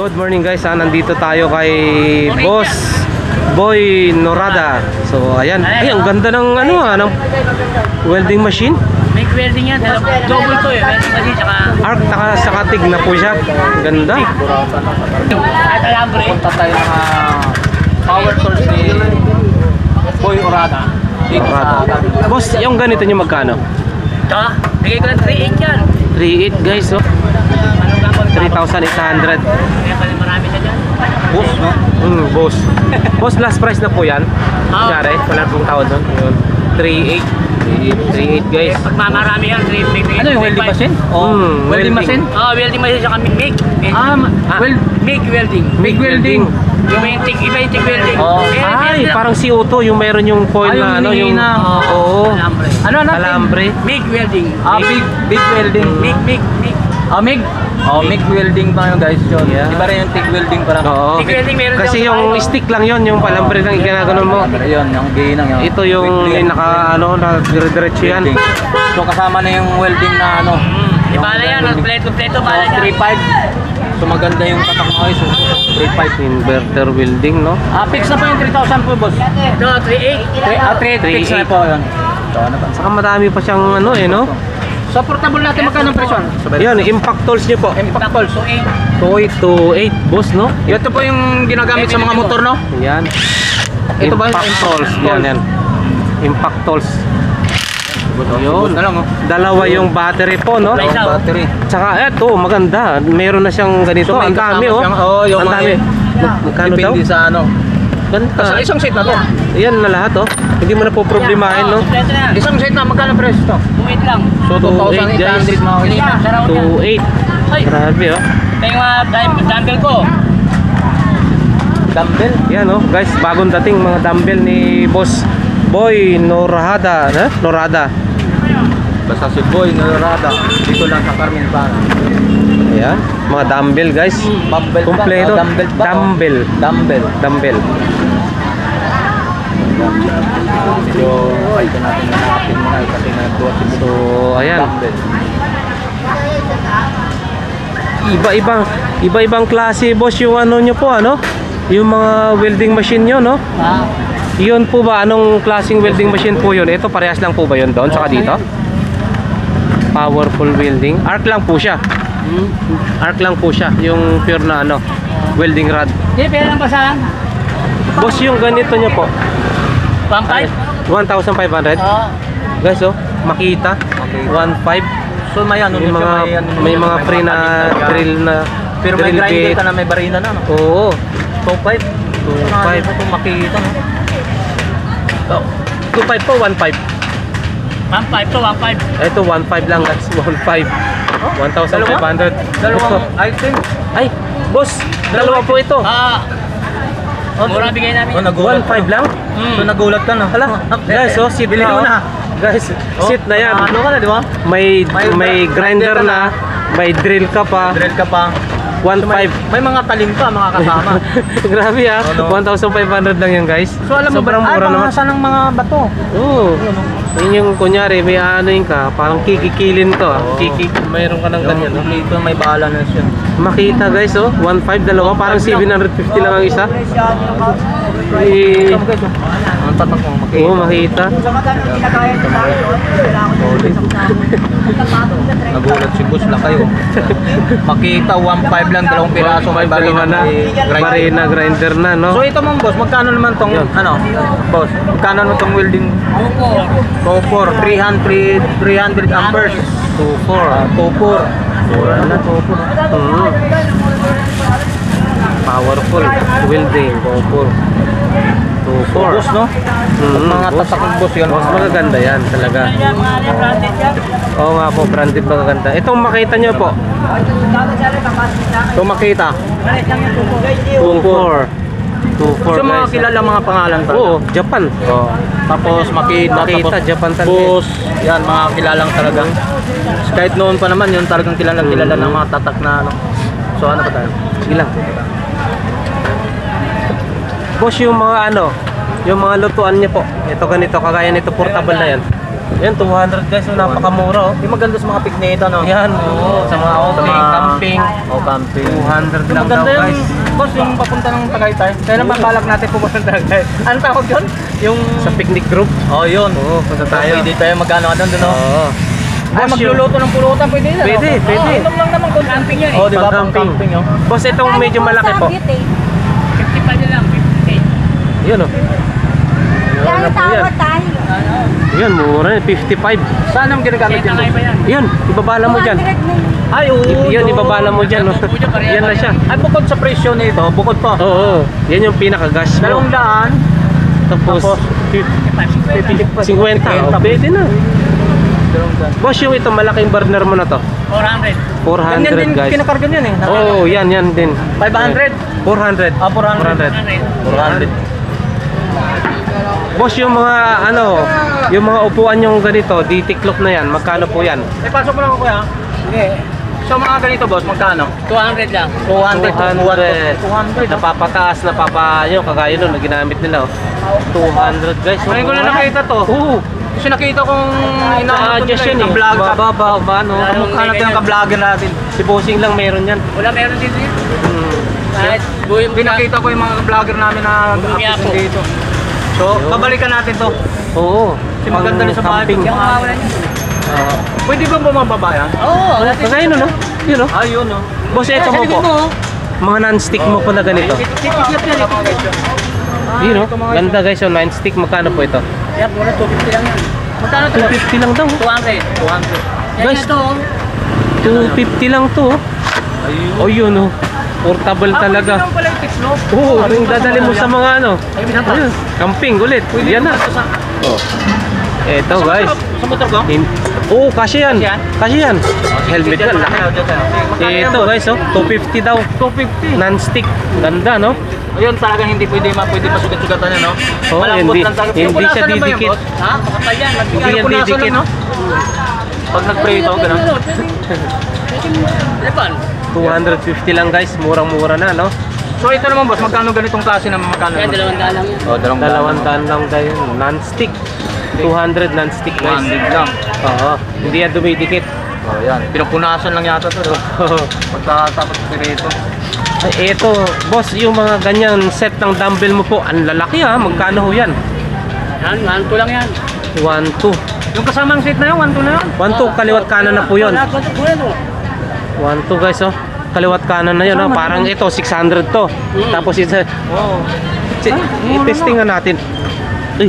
Good morning guys, nandito tayo kay Boss Boy Norada. So ayan, ay ang ganda ng ng welding machine. Make welding yan, double to welding machine tsaka Arc saka tig na po siya. Ganda. at alambre. Punta tayo ng power source ni Boy Norada. Boss, yung ganito nyo magkano? Ito, bigay ko lang 3.8 yan. 3.8 guys, oh. Anong gapon? 3,800. Kaya pala marami na dyan. Boss, no? Boss. Boss, last price na po yan. Oo. Kunyari, wala pong tawad doon. 3.8. 3.8 guys. Pag mamarami yan, 3.8. Ano yung welding machine? Welding machine? Oo, welding machine tsaka make. Make welding. MIG welding. Iba yung TIG welding. Oo. Ay, parang CO2 yung meron yung foil na ano yung oo. Alambre. Ano? Alambre. Make welding. Big welding. Make. MIG? MIG welding pa yun guys yun. Yeah. Iba rin yung TIG welding parang. Oo. TIG welding meron Kasi daw sa yung bahay, stick lang yon, yung palambre lang ginaganon mo. Ayun, yung ginang yun. Ito yung naka na dire-diretso yan. Welding. So kasama na yung welding na ano. Iba na yan, kompleto bala yan. 3.5. So maganda yung tatak mo guys. 3.5. Inverter welding, no? Fix na po yung 3,000 po boss. Ito, 3.8. 3 fix na po yun. So ano ba? Saka madami pa siyang no? So portable natin magkano ang presyo? Yan, impact tools niyo po. Impact pulse. So, 8. 2.8, boss, no? Ito po yung ginagamit sa mga motor, no? Yan. Ito ba yung impact impact tools? tools? Yan. Impact tools. Yun. Na lang, oh. Dalawa yung battery po, no? Isa, oh. Battery. Tsaka eto, maganda. Meron na siyang ganito. So, may Ang dami, kasama oh. siyang- oo, yung Ang mga- dami. Magkano daw? Depende sa ano. Ganda. Sa isang set na to. Yan na lahat, oh. Hindi mo na po problemahin, no? Kompleto na. Isang set na, magkano presyo to? 2.8 lang. So 2,800 2,800 mga Hindi kaibigan. na, saraw na. 2.8. Ay, Grabe, oh. ito yung mga dumbbell ko. Dumbbell. Yan, oh. Guys, bagong dating mga dumbbell ni Boss Boy Norada. Norada. Basta si Boy Norada. Dito lang sa Carmen Para. Ayan. Mga dumbbell, guys. Dumbbell ba? Kompleto. Dumbbell ba? Dumbbell. Dumbbell. Dumbbell. Medyo ito natin na natin muna kasi nagduwa si So, ayan. Dumbbell. Iba-ibang klase, boss, yung ano nyo po, ano? Yung mga welding machine nyo, no? Yun po ba? Anong klaseng welding machine po yun? Ito, parehas lang po ba yun doon? Saka dito? Powerful welding. Arc lang po siya. Arc lang po siya. Yung pure na ano, welding rod. Hindi, pera lang basahan. Boss, yung ganito nyo po. Pampay? 1,500. Oo. Guys, oh, makita. 1,500. So may ano Yung mga, may mga free na drill na pero may drill grinder bit. ka na may barina na no? Oo. 2.5. 2.5. Kung makita no? 2.5 po, 1.5. 1.5 to 1.5. Ito 1.5 lang guys, 1.5. 1,500. Dalawang item. Ay, boss, dalawa po ito. Mura bigay namin. 1.5 lang? So nagulat ka na. Hala, guys, oh, seat Bili na. mo Oh. na. Guys, seat na yan. Ano ka na, di ba? May grinder na, may drill ka pa. Drill ka pa. 1.5. May mga talim pa mga kasama. Grabe ah, Ano? 1,500 lang yan guys. So alam mo ba, Sobrang mura naman. pangasan ng mga bato. Oo. Yun yung kunyari, may anoin ka, parang kikikilin to ah. Mayroon ka ng ganyan. No? Dito may balance siya. Makita guys, oh, 1.5 dalawa, parang 750 lang ang isa. Ang tatak mo makita. Oo, makita. Nagulat si boss na kayo. Makita 1.5 lang, dalawang piraso may Dalawa na, barina grinder na, no? So ito mong boss, magkano naman tong Yun. ano? Boss, magkano naman tong welding? 2.4 300 amperes. 2.4 Mura na 2.4. Powerful welding, 2.4. Boss no? Mga tatak ng boss yan. Boss, magaganda yan talaga. Oo nga po, branded magaganda. Itong makita nyo po, So makita. 2.4. 2.4 So mga guys. kilala mga pangalan talaga. Oo, Japan. Oh. Tapos makita, Makita, tapos Japan talaga. boss, yan mga kilalang talaga. Kahit noon pa naman yun talagang kilala ng mga tatak na ano. So ano pa tayo? Sige lang. Boss, yung mga ano, yung mga lutuan niya po. Ito ganito, kagaya nito, portable na yan. Yan, 200 guys. So, napakamura oh. Yung maganda sa mga pigneta, no? Yan, oo. Sa mga Sa mga camping. Oh, camping. 200 lang daw Maganda yung, guys. boss, yung papunta ng Tagaytay. Kaya naman balak natin pupunta ng Tagaytay. Ano tawag yun? Yung... Sa picnic group. Oh, yun. Oo, punta tayo. Pwede tayo magkano ka doon, no? Oo. Ay, magluluto ng pulutan, pwede na. Pwede, no? pwede. Oh, inom lang naman kung camping yan eh. Oh, di ba? Pang camping, oh. Boss, itong medyo malaki po. 55 na lang, 58. Yun oh. Kaya tawa tayo. Yun, mura yun. 55. Saan ang ginagamit Kaya yun? tangay pa yan. Yun, ibabala mo dyan. 200 na yun. Ay, oo. Yan, ibabala mo dyan. Oh. Yan na siya. Ay, bukod sa presyo nito, bukod pa. Oo, yan yung pinaka-gas mo. 200. Tapos, 50. 50. Oh, pwede na. Boss, yung ito, malaking burner mo na to. 400. 400 Ganyan din guys. kinakargan yan eh. Oo, yan din. 500. 400. Ah, 400. 400. Boss, yung mga yung mga upuan yung ganito, ditiklop na yan, magkano po yan? Eh, pasok mo lang ako kuya. Sige. So mga ganito boss, magkano? 200 lang. 200. 200. Napapataas, yung kagaya nun na ginamit nila. 200 guys. Ngayon ko na nakita to. Oo. Kasi nakita kong inaano Adjust yun eh. vlog. Bababa, ano. Kamukha natin ang ka-vlogger natin. Si Bossing lang meron yan. Wala, meron dito yun. Hmm. Kahit buhay mo Pinakita ko yung mga vlogger namin na Bumiyako. upload dito. So, babalikan natin to. Oo. Kasi maganda rin sa bahay. Camping. Yung mawawalan yun. Pwede ba bumababa yan? Oo, wala tayo. Kagaya nun, no? Yun, no? Ayun, no. Boss, ito mo po. Mga non-stick mo po na ganito. Titiklat yan, Yun, no? Ganda guys, so non-stick, magkano po ito? Yan, mura 250 lang yan. Magkano to? 250 lang daw. 200. 200. Yan Guys, na to. 250 lang to. Oh, yun, no? Portable talaga. Ang pala yung tiklop. Oo, yung dadali mo sa mga ayun, camping ulit. Yan na. Oh. Eto guys. Sa motor ko? Oo, kasi yan. Kasi yan? Kasi yan. Helmet yan. Laki. Ito guys, oh, 250 daw. 250. Non-stick. Ganda, no? Ayun, talagang hindi pwede masugat-sugatan yan, no? Oo, Malambot hindi. lang talaga. Hindi Punasan siya na ba yung didikit. boss? Ha? Makapal yan. Hindi Kaya yan punasan didikit. lang, no? Pag nag-prito, gano'n. Lepan. 250 lang guys. Murang-mura na, no? So ito naman boss, magkano ganitong klase naman? Magkano Yan, naman? 200 lang yan. Oh, 200 lang tayo. Non-stick. 200 non-stick guys. 200 lang. Oo. Hindi yan dumidikit. Oh, yan. Pinupunasan lang yata to, no? Pagkatapos pirito. Ay, ito, boss, yung mga ganyan set ng dumbbell mo po, ang lalaki ha. Magkano ho yan? Yan, 1-2 lang yan. 1-2. Yung kasamang seat na yun, 1-2 na yun. 1-2, kaliwat kanan na po yun. 1-2 guys, oh. Kaliwat kanan na yun, oh. Parang ito, 600 to. Tapos isa, Oh. testing nga natin. Uy,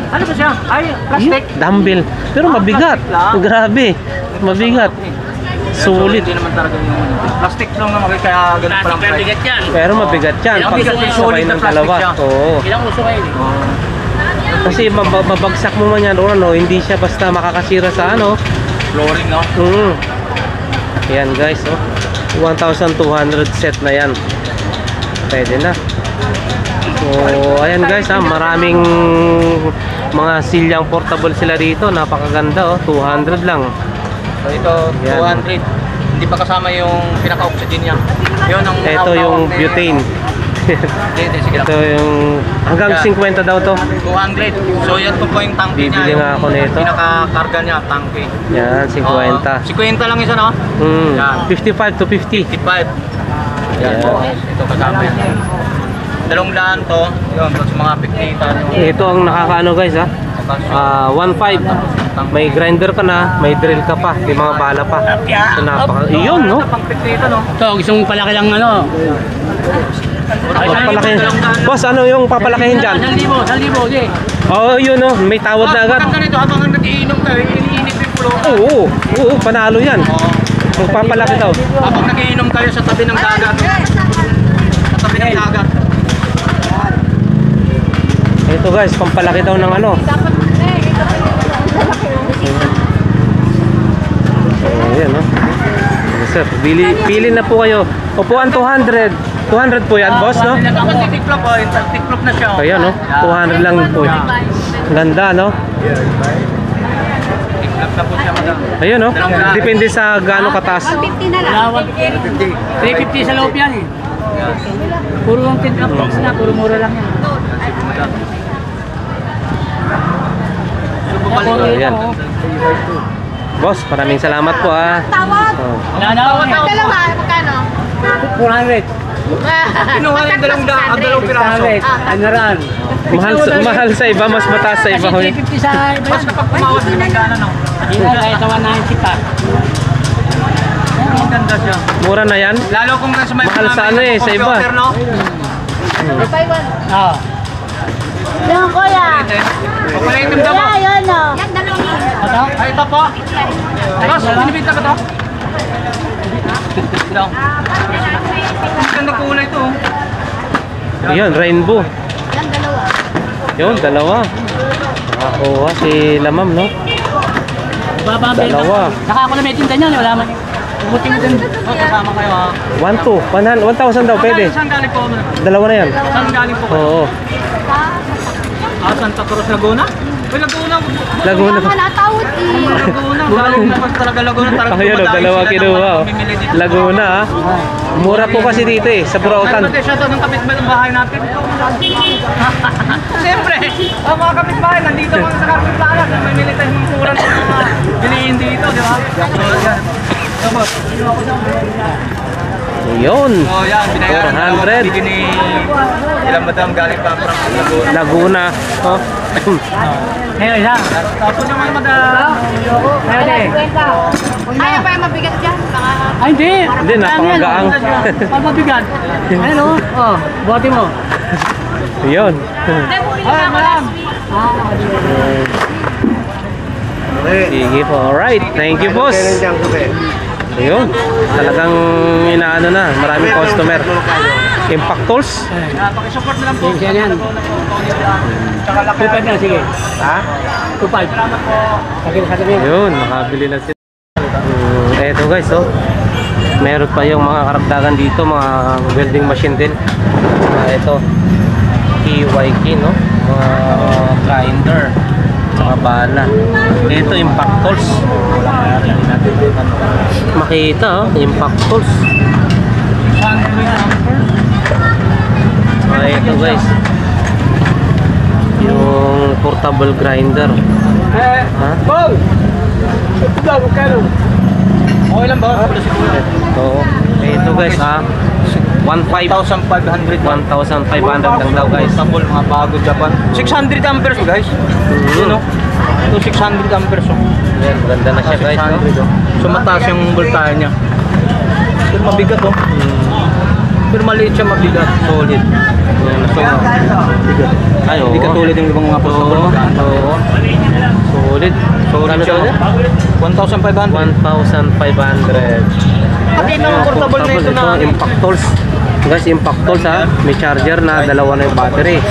Ano ba siya? Ay, plastic. dumbbell. Pero mabigat. plastic lang. Grabe. Mabigat. Sulit. Hindi naman talaga yung plastic lang naman kaya ganun pa lang Plastic, pero bigat yan. Pero mabigat yan. Ilang Pag piso yan? sabay Solid na ng plastic dalawa. siya. Oo. Ilang uso kayo eh. Kasi mabagsak mo man yan, ano, hindi siya basta makakasira sa ano. Flooring, no? Yan guys, oh. 1,200 set na yan. Pwede na. So, ayan guys, maraming mga silyang portable sila dito. Napakaganda, oh. 200 lang. So ito, Yan. 200. Hindi pa kasama yung pinaka-oxygen niya. Yun ang Ito yung butane. Hindi, sige lang. Ito yung hanggang 50 daw to. 200. So yan po yung tanke niya. Bibili nga ako nito. Pinaka-karga niya, tanke. Yan, 50. 50 lang isa, no? Yan. 55 to 50. 55. Yan Yeah. po. Ito kasama yan. 200 to. Yun, sa mga piknita. Ito ang nakakaano guys, ha. 1.5. May grinder ka na, may drill ka pa, may mga bala pa. So, iyon, no? Pang piknita, no? Ito, gusto mong palaki lang ano. Papalakihin. Boss, ano yung papalakihin dyan? 1,000, di. Oo, yun, no? May tawad na agad. Ang ganito, habang nag-iinom kayo, iniinit yung pulo. Oo, panalo yan. Magpapalaki daw. Habang nag-iinom kayo sa tabi ng dagat. Sa tabi ng dagat. Ito guys, pampalaki daw ng ano. So, ayan, no? Yes, sir, pili na po kayo. Upuan 200. 200 po yan, boss, no? Dapat titiklop, oh. Titiklop na siya, oh. Ayan, no? 200 lang po. Ganda, no? Titiklop na po siya, madam. Ayun, no? Depende sa gaano kataas. 150 na lang. 350 sa loob yan eh. Puro yung tin-up box na, puro mura lang yan. Kapalit. So, yan. Boss, maraming salamat po ah. Tawad. Oh. Wala na ako. Ang dalawa, magkano? 400. Kinuha yung dalawang piraso. 600. Ano ran? Mahal sa iba, mas mataas sa iba. Kasi 350 sa iba Mas yan. kapag tumawad ng gana, no? Hindi na, kahit 190 pa. Maganda siya. Mura na yan. Lalo kung nasa may Mahal sa ano eh, sa iba. computer, no? Oo. Yan, kuya. Wala yung timda mo. Kuya, yan o. Yan, dalawa. Ito? Ay, ito po. Boss, binibita ba ito? Ito. Ganda kulay ito. Ayun, rainbow. Yan, dalawa. Yun, dalawa. Nakakuha si Lamam, no? Baba ang benta. Dalawa. Saka ako na may tinda niyan, wala man. Buti mo din. Kasama kayo ha. 1,000 daw, pwede. Saan galing po? Dalawa na yan. Saan galing po? Oo. Santa Cruz, Laguna? Uy, Laguna. Laguna. Kaya nga natawad eh. Laguna. Galing naman talaga Laguna. Oh, yun, dalawa kinuha. Oh. Laguna, ah. Mura po kasi dito eh, sa Burautan. Pati siya to ng kapitbahay ng bahay natin. Siyempre, ang mga kapitbahay nandito mga sa kapitbahay. Mamili tayo ng kulang ng mga bilihin dito, di ba? Tapos, Yun. oh yan, binayaran na 400. Hindi ni ilang madam galing pa from Laguna. Laguna. Oh. Ngayon, isa. Tapos yung mga madam. Pwede. Ayaw pa yung mabigat dyan. Baka... Ay, hindi. Hindi, napakagaang. Pag mabigat. Ayun o. Oh, bote mo. Yun. Hindi, bumili Ay, na ako madam. last week. Sige po. Alright. Thank you, boss. Ayun. Talagang inaano na. Maraming customer. Impact Tools. Pakisupport na lang po. Yan, yan. Tsaka laki. 2.5 na, sige. Ha? 2.5. Sakit sa tabi. Yun. Nakabili na sila. Eto guys, oh. Meron pa yung mga karagdagan dito. Mga welding machine din. Ito. TYK, no? Mga grinder. Tsaka bala. Ito, Impact Tools. Makita, oh. Impact Tools. Ito guys. Yung portable grinder. Ha? Bob! Ito, magkano? Okay lang ba? Oo. Ito guys, ha? 1,500 lang daw guys. Portable, mga bago Japan. 600 amperes guys. Yun o. Ito 600 amperes o. Yan, maganda na siya guys, no? 600 o. So mataas yung voltahe niya. Pero mabigat o. Pero maliit siya, mabigat. Solid. Yan, so, Mabigat. ay, oo. Hindi katulad yung ibang mga portable. Oo. Oo. Solid. Ano siya, to? 1,500. 1,500. Pati ng portable na ito na. Impact Tools. Guys, Impact Tools, ha? May charger na, dalawa na yung battery.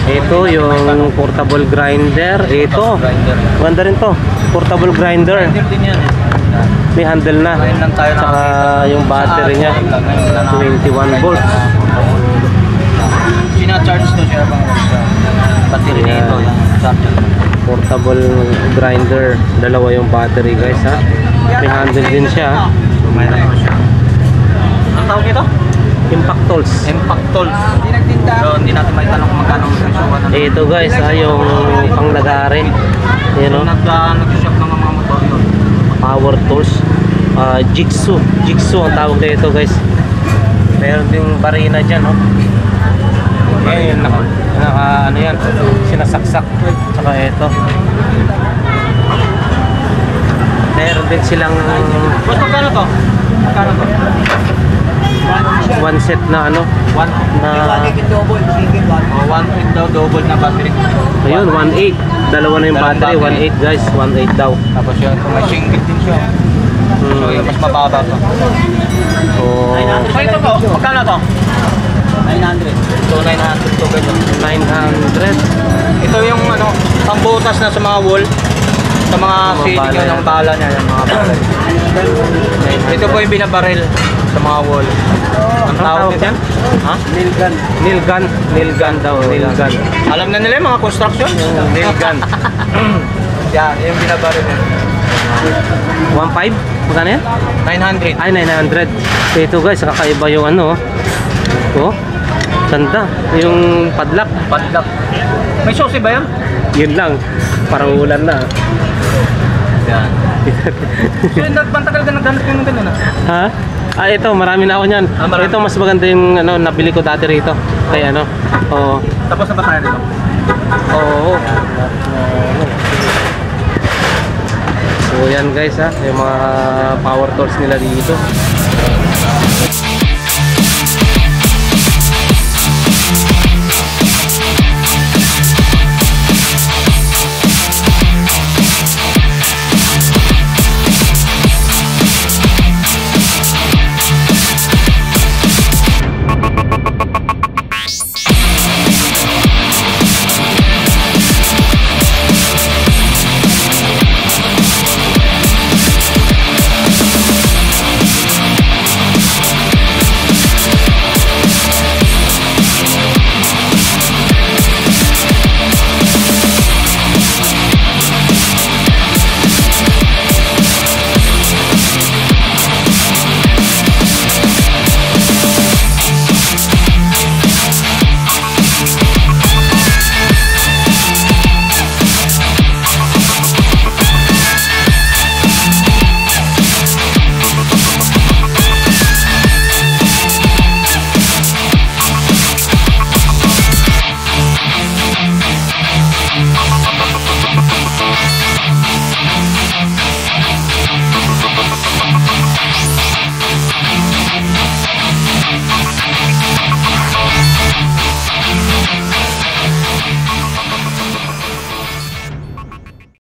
Ito yung portable grinder. Ito. Ganda rin to. Portable grinder. Grinder din yan eh. May handle na. Ngayon lang tayo Saka yung battery niya. 21 volts. Sina-charge to siya bang battery Yeah. nito yung charger. Portable grinder. Dalawa yung battery guys, ha? May handle din siya. Mayroon pa siya. Ang tawag ito? Impact Tools. Impact Tools. So hindi natin may tanong kung magkano ang presyo. Ito guys, ha? Yung panglagari. Yan, o. Nag-shop ng mga motor yun. Power Tools. Jigsaw. Jigsaw ang tawag nito guys. Meron ding barina dyan, no? Ayun, ano yan, sinasaksak. Tsaka ito. Meron din silang Boss, magkano to? Magkano to? one set na ano, na, double, single one. Oh, 1.8 daw, double na battery. ayun, 1.8. Dalawa na yung battery, 1.8 guys, 1.8 daw. Tapos yun, may single din siya. So yun, mas mababa to. So, So ito po, magkano to? 900. So 900 to guys. 900. Ito yung ano, pambutas na sa mga wall. Sa mga ceiling bala yun, yan. ng bala niya, yung mga bala. Ito po yung binabaril sa mga wall. Ang tawag dyan? Ha? Nail gun. Nail gun daw, nail gun. Alam na nila yung mga construction? Nail gun. Yan, yung binabaril niya. 1.5? Magkano yan? 900. Ay, 900. So, ito guys, kakaiba yung ano. Oh, ganda. Yung padlock. Padlock. May susi ba yan? Yun lang. Parang ulan na. Yan. So yun, bantagal ka naghanap yung ganun ah. Ha? Ah, ito, marami na ako niyan. Marami. Ito, mas maganda yung ano, nabili ko dati rito. Kaya ano, oo. Tapos na ba tayo nito? Oo. So yan guys ha, yung mga power tools nila dito.